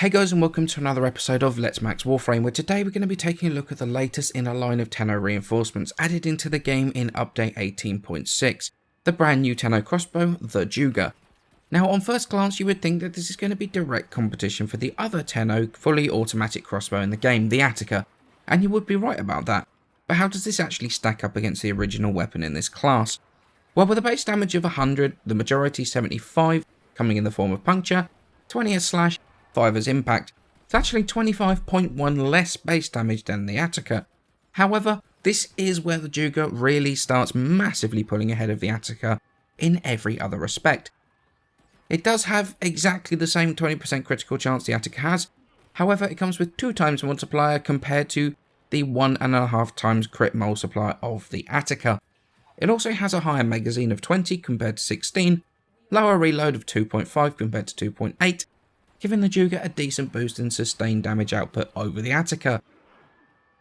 Hey guys, and welcome to another episode of Let's Max Warframe, where today we're going to be taking a look at the latest in a line of Tenno reinforcements added into the game in update 18.6, the brand new Tenno crossbow, the Zhuge. Now on first glance you would think that this is going to be direct competition for the other Tenno fully automatic crossbow in the game, the Attica, and you would be right about that. But how does this actually stack up against the original weapon in this class? Well, with a base damage of 100, the majority 75, coming in the form of puncture, 20 as slash, 5 as impact. It's actually 25.1 less base damage than the Attica. However, this is where the Zhuge really starts massively pulling ahead of the Attica in every other respect. It does have exactly the same 20% critical chance the Attica has, however it comes with 2 times multiplier compared to the 1.5 times crit multiplier of the Attica. It also has a higher magazine of 20 compared to 16, lower reload of 2.5 compared to 2.8, giving the Zhuge a decent boost in sustained damage output over the Attica.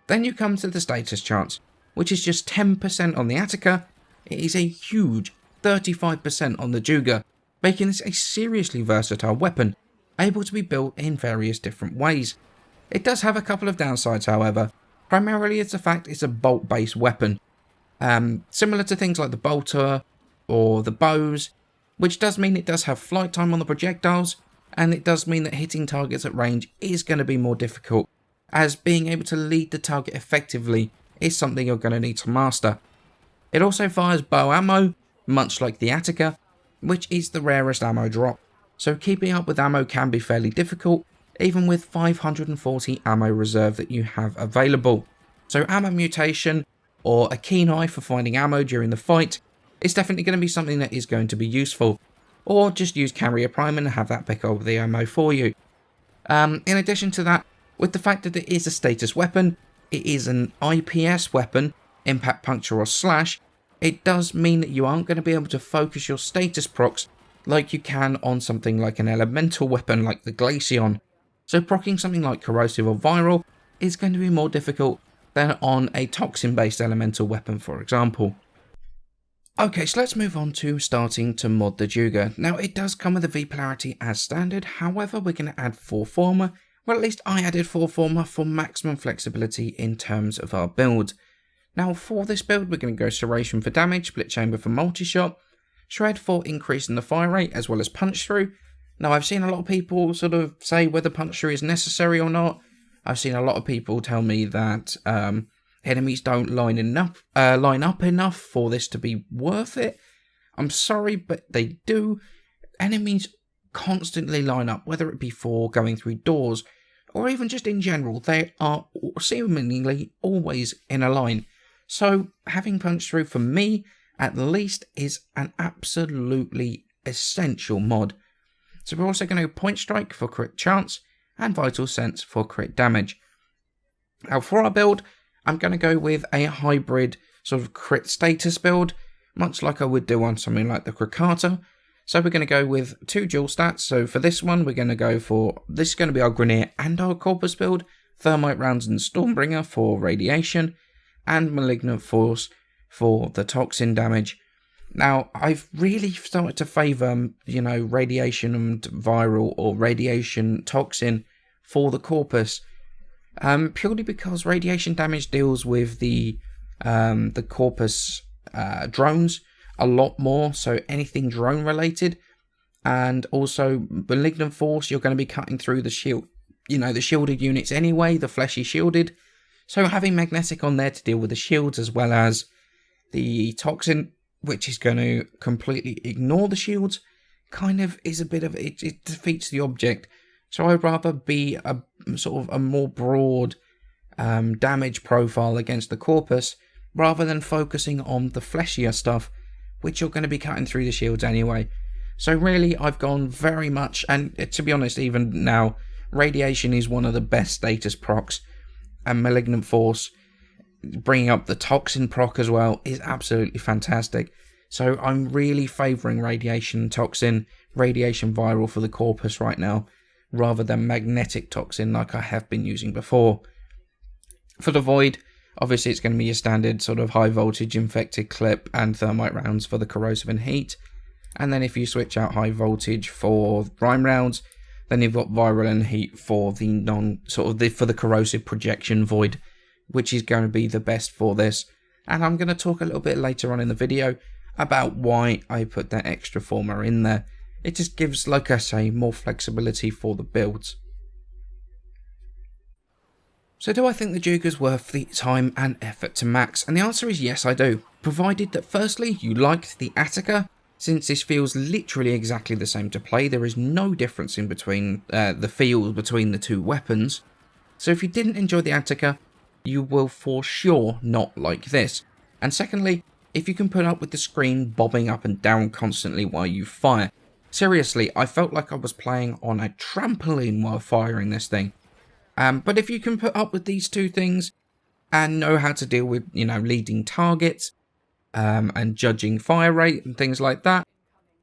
Then you come to the status chance, which is just 10% on the Attica. It is a huge 35% on the Zhuge, making this a seriously versatile weapon, able to be built in various different ways. It does have a couple of downsides however, primarily it's the fact it's a bolt based weapon, similar to things like the bolter or the bows, which does mean it does have flight time on the projectiles, and it does mean that hitting targets at range is going to be more difficult, as being able to lead the target effectively is something you're going to need to master. It also fires bow ammo, much like the Attica, which is the rarest ammo drop, so keeping up with ammo can be fairly difficult, even with 540 ammo reserve that you have available. So ammo mutation, or a keen eye for finding ammo during the fight, is definitely going to be something that is going to be useful. Or just use carrier prime and have that pick over the ammo for you. In addition to that, with the fact that it is a status weapon, it is an IPS weapon, impact, puncture or slash, it does mean that you aren't going to be able to focus your status procs like you can on something like an elemental weapon like the Glaceon. So proccing something like corrosive or viral is going to be more difficult than on a toxin based elemental weapon, for example. Okay, so let's move on to starting to mod the Zhuge. Now, it does come with a V polarity as standard, however, we're going to add 4 former. Well, at least I added 4 former for maximum flexibility in terms of our build. Now, for this build, we're going to go Serration for damage, Split Chamber for multi-shot, Shred for increasing the fire rate, as well as Punch Through. Now, I've seen a lot of people sort of say whether Punch Through is necessary or not. I've seen a lot of people tell me that enemies don't line up enough for this to be worth it. I'm sorry, but they do. Enemies constantly line up, whether it be for going through doors or even just in general. They are seemingly always in a line. So having Punch Through for me, at least, is an absolutely essential mod. So we're also going to go Point Strike for crit chance and Vital Sense for crit damage. Now for our build, I'm going to go with a hybrid sort of crit status build, much like I would do on something like the Krakata. So we're going to go with 2 dual stats. So for this one, we're going to go for, this is going to be our Grineer and our Corpus build, Thermite Rounds and Stormbringer for radiation, and Malignant Force for the toxin damage. Now, I've really started to favour, radiation and viral or radiation toxin for the Corpus. Purely because radiation damage deals with the Corpus drones a lot more, so anything drone related, and also Malignant Force, you're going to be cutting through the shield, the shielded units anyway, the fleshy shielded, so having Magnetic on there to deal with the shields as well as the Toxin, which is going to completely ignore the shields, kind of is a bit of, it defeats the object. So I'd rather be a sort of a more broad damage profile against the Corpus, rather than focusing on the fleshier stuff, which you're going to be cutting through the shields anyway. So really, I've gone very much, and to be honest, even now, Radiation is one of the best status procs, and Malignant Force, bringing up the Toxin proc as well, is absolutely fantastic. So I'm really favouring Radiation Toxin, Radiation Viral for the Corpus right now, rather than Magnetic Toxin like I have been using before. For the Void, obviously it's going to be your standard sort of high voltage infected clip and thermite rounds for the corrosive and heat. And then if you switch out high voltage for rime rounds, Then you've got viral and heat for the for the corrosive projection void, which is going to be the best for this. And I'm going to talk a little bit later on in the video about why I put that extra former in there. It just gives, like I say, more flexibility for the builds. So do I think the Zhuge's worth the time and effort to max? And the answer is yes, I do. Provided that firstly, you liked the Attica, since this feels literally exactly the same to play. There is no difference in between the feel between the two weapons. So if you didn't enjoy the Attica, you will for sure not like this. And secondly, if you can put up with the screen bobbing up and down constantly while you fire. Seriously, I felt like I was playing on a trampoline while firing this thing. But if you can put up with these two things and know how to deal with, leading targets and judging fire rate and things like that,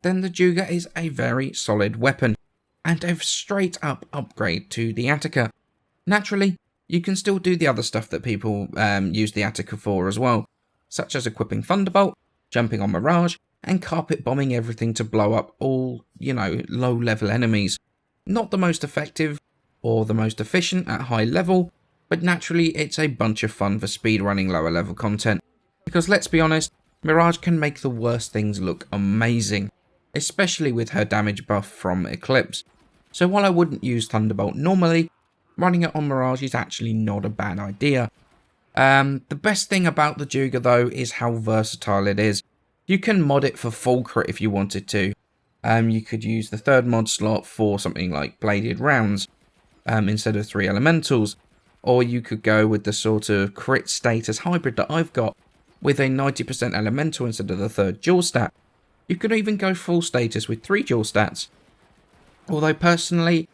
then the Zhuge is a very solid weapon and a straight up upgrade to the Attica. Naturally, you can still do the other stuff that people use the Attica for as well, such as equipping Thunderbolt, jumping on Mirage, and carpet bombing everything to blow up all, low level enemies. Not the most effective or the most efficient at high level, but naturally it's a bunch of fun for speedrunning lower level content. Because let's be honest, Mirage can make the worst things look amazing, especially with her damage buff from Eclipse. So while I wouldn't use Thunderbolt normally, running it on Mirage is actually not a bad idea. The best thing about the Zhuge though is how versatile it is. You can mod it for full crit if you wanted to. You could use the third mod slot for something like bladed rounds instead of 3 elementals, or you could go with the sort of crit status hybrid that I've got with a 90% elemental instead of the third dual stat. You could even go full status with 3 dual stats. Although personally,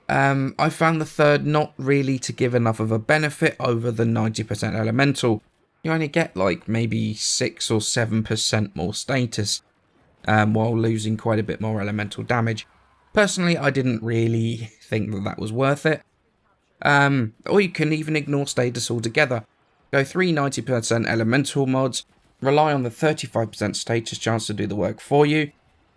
I found the third not really to give enough of a benefit over the 90% elemental. You only get like maybe 6 or 7% more status, while losing quite a bit more elemental damage. Personally, I didn't really think that was worth it. Or you can even ignore status altogether. Go 3 90% elemental mods, rely on the 35% status chance to do the work for you,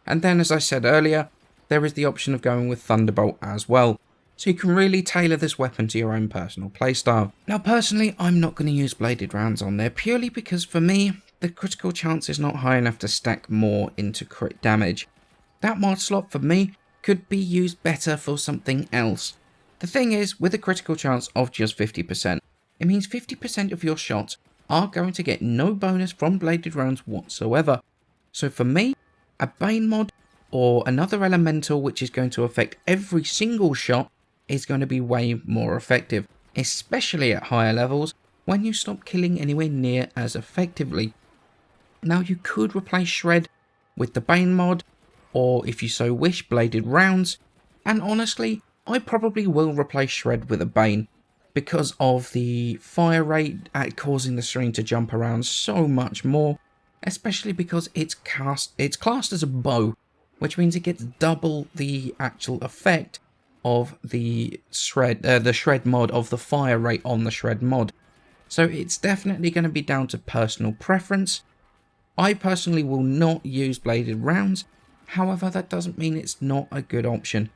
and then as I said earlier, there is the option of going with Thunderbolt as well. So you can really tailor this weapon to your own personal playstyle. Now personally, I'm not going to use bladed rounds on there purely because for me, the critical chance is not high enough to stack more into crit damage. That mod slot for me could be used better for something else. The thing is, with a critical chance of just 50%, it means 50% of your shots are going to get no bonus from bladed rounds whatsoever. So for me, a Bane mod or another elemental which is going to affect every single shot is going to be way more effective, especially at higher levels when you stop killing anywhere near as effectively. Now you could replace Shred with the Bane mod, or if you so wish, bladed rounds, and honestly, I probably will replace Shred with a Bane because of the fire rate at causing the string to jump around so much more, especially because it's classed as a bow, which means it gets double the actual effect of the shred mod, of the fire rate on the Shred mod. So it's definitely going to be down to personal preference. I personally will not use bladed rounds, however that doesn't mean it's not a good option.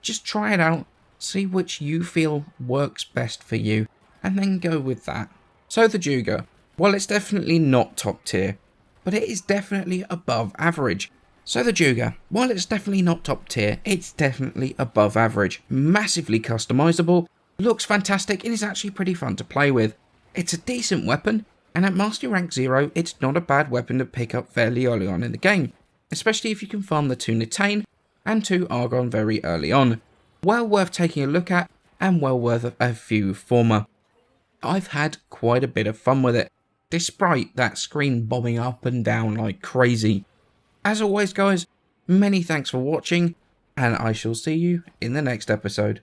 Just try it out, see which you feel works best for you, and then go with that. So the Zhuge, well, it's definitely not top tier, but it is definitely above average. So the Zhuge, while it's definitely not top tier, it's definitely above average. Massively customizable, looks fantastic, and is actually pretty fun to play with. It's a decent weapon, and at Mastery Rank 0, it's not a bad weapon to pick up fairly early on in the game, especially if you can farm the 2 Nitane and 2 Argon very early on. Well worth taking a look at, and well worth a few former. I've had quite a bit of fun with it, despite that screen bobbing up and down like crazy. As always guys, many thanks for watching, and I shall see you in the next episode.